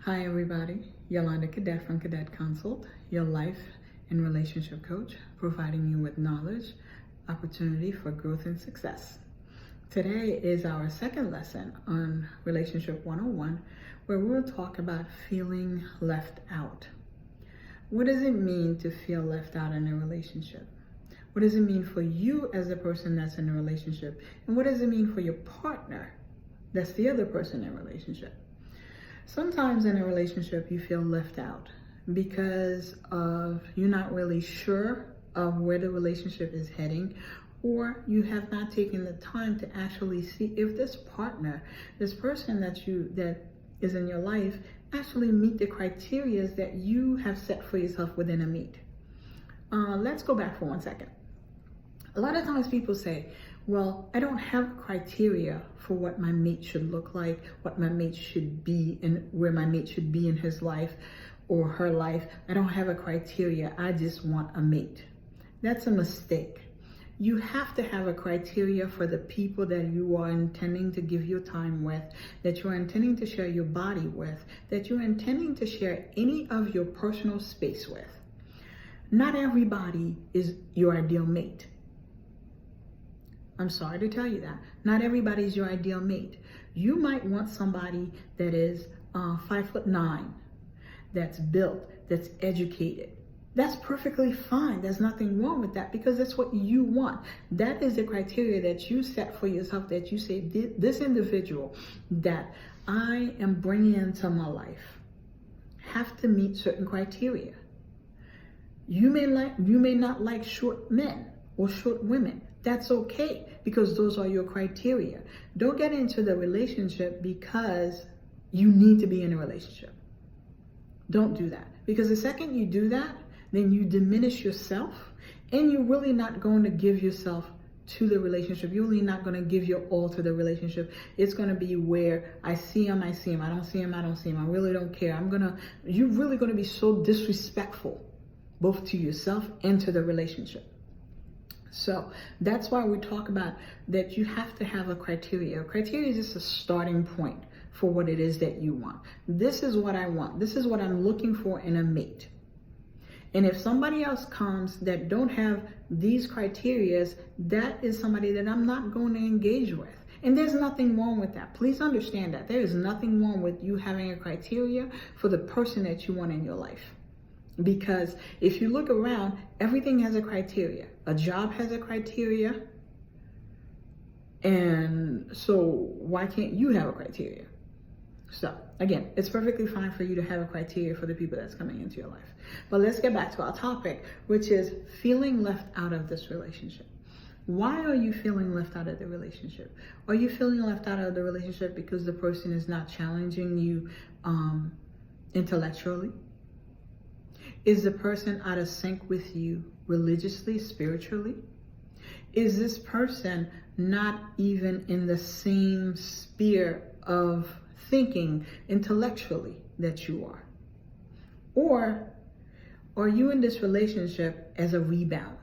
Hi everybody, Yolanda Cadet from Cadet Consult, your life and relationship coach, providing you with knowledge, opportunity for growth and success. Today is our second lesson on Relationship 101, where we'll talk about feeling left out. What does it mean to feel left out in a relationship? What does it mean for you as a person that's in a relationship? And what does it mean for your partner that's the other person in a relationship? Sometimes in a relationship you feel left out because of you're not really sure of where the relationship is heading, or you have not taken the time to actually see if this partner, this person that is in your life, actually meet the criteria that you have set for yourself within a mate. Let's go back for 1 second. A lot of times people say, well, I don't have criteria for what my mate should look like, what my mate should be, and where my mate should be in his life or her life. I don't have a criteria. I just want a mate. That's a mistake. You have to have a criteria for the people that you are intending to give your time with, that you're intending to share your body with, that you're intending to share any of your personal space with. Not everybody is your ideal mate. I'm sorry to tell you that. Not everybody is your ideal mate. You might want somebody that is 5'9", that's built, that's educated. That's perfectly fine. There's nothing wrong with that because that's what you want. That is the criteria that you set for yourself, that you say, this individual that I am bringing into my life have to meet certain criteria. You may not like short men or short women. That's okay, because those are your criteria. Don't get into the relationship because you need to be in a relationship. Don't do that, because the second you do that, then you diminish yourself, and you're really not going to give yourself to the relationship. You're really not going to give your all to the relationship. It's going to be where I see him, I see him. I don't see him, I don't see him. I really don't care. You're really going to be so disrespectful, both to yourself and to the relationship. So that's why we talk about that you have to have a criteria. A criteria is just a starting point for what it is that you want. This is what I want. This is what I'm looking for in a mate. And if somebody else comes that don't have these criterias, that is somebody that I'm not going to engage with. And there's nothing wrong with that. Please understand that. There is nothing wrong with you having a criteria for the person that you want in your life. Because if you look around, everything has a criteria. A job has a criteria. And so why can't you have a criteria? So again, it's perfectly fine for you to have a criteria for the people that's coming into your life. But let's get back to our topic, which is feeling left out of this relationship. Why are you feeling left out of the relationship? Are you feeling left out of the relationship because the person is not challenging you intellectually? Is the person out of sync with you religiously, spiritually? Is this person not even in the same sphere of thinking intellectually that you are? Or are you in this relationship as a rebound?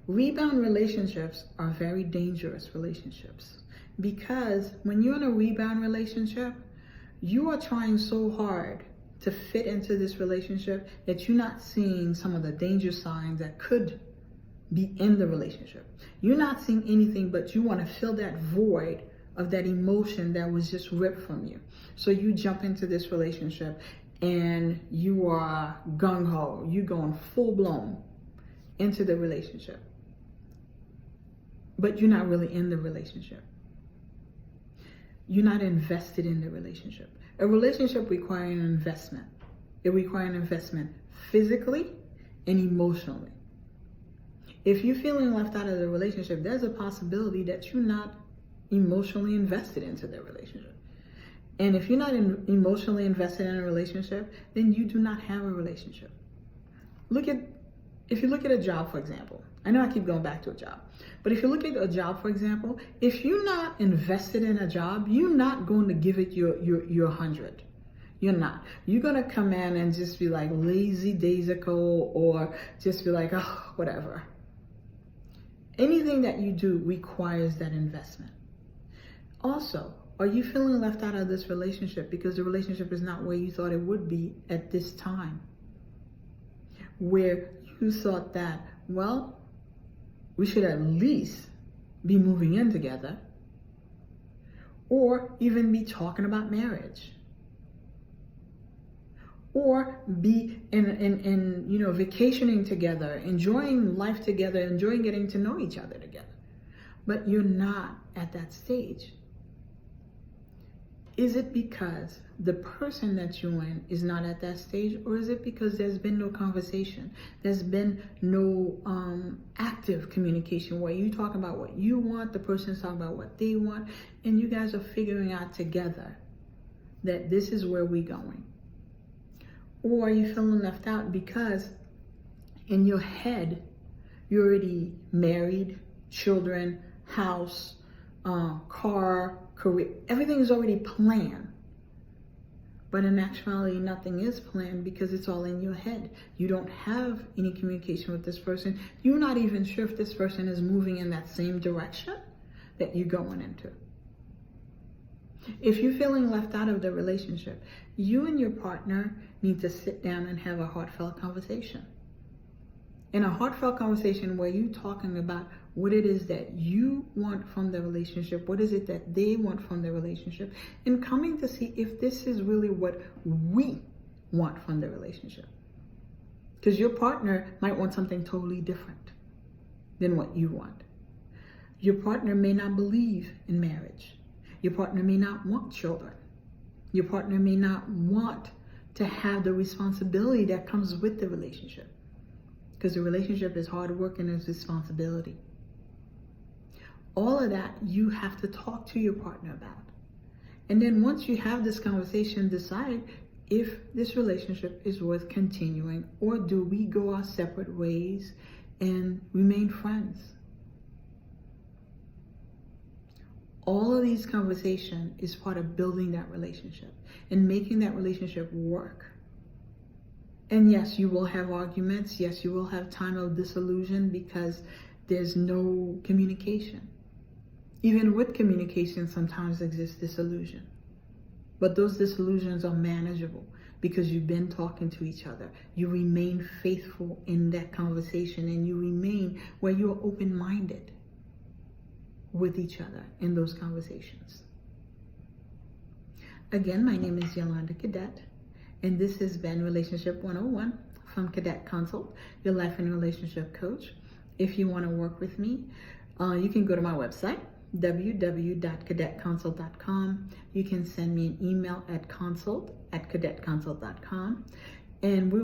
Rebound relationships are very dangerous relationships, because when you're in a rebound relationship, you are trying so hard to fit into this relationship that you're not seeing some of the danger signs that could be in the relationship. You're not seeing anything, but you want to fill that void of that emotion that was just ripped from you. So you jump into this relationship and you are gung-ho. You're going full-blown into the relationship, but you're not really in the relationship. You're not invested in the relationship. A relationship requires an investment. It requires an investment physically and emotionally. If you're feeling left out of the relationship, there's a possibility that you're not emotionally invested into the relationship. And if you're not emotionally invested in a relationship, then you do not have a relationship. If you look at a job, for example. I know I keep going back to a job, but if you look at a job, for example, if you're not invested in a job, you're not going to give it your 100. You're not. You're going to come in and just be like lazy-daisical, or just be like, oh, whatever. Anything that you do requires that investment. Also, Are you feeling left out of this relationship because the relationship is not where you thought it would be at this time? Where you thought that, well, we should at least be moving in together, or even be talking about marriage, or be in vacationing together, enjoying life together, enjoying getting to know each other together. But you're not at that stage. Is it because the person that you're in is not at that stage, or is it because there's been no conversation? There's been no active communication where you talk about what you want, the person's talking about what they want, and you guys are figuring out together that this is where we're going? Or are you feeling left out because in your head, you're already married, children, house, car, career, everything is already planned. But in actuality, nothing is planned because it's all in your head. You don't have any communication with this person. You're not even sure if this person is moving in that same direction that you're going into. If you're feeling left out of the relationship, you and your partner need to sit down and have a heartfelt conversation. In a heartfelt conversation where you're talking about what it is that you want from the relationship, what is it that they want from the relationship, and coming to see if this is really what we want from the relationship. Because your partner might want something totally different than what you want. Your partner may not believe in marriage. Your partner may not want children. Your partner may not want to have the responsibility that comes with the relationship. Because the relationship is hard work and it's responsibility. All of that you have to talk to your partner about. And then once you have this conversation, decide if this relationship is worth continuing, or do we go our separate ways and remain friends? All of these conversations is part of building that relationship and making that relationship work. And yes, you will have arguments. Yes, you will have time of disillusion because there's no communication. Even with communication, sometimes exists disillusion. But those disillusions are manageable because you've been talking to each other. You remain faithful in that conversation, and you remain where you're open-minded with each other in those conversations. Again, my name is Yolanda Cadet, and this has been Relationship 101 from Cadet Consult, your life and relationship coach. If you want to work with me, you can go to my website, www.cadetconsult.com. You can send me an email at consult@cadetconsult.com, and we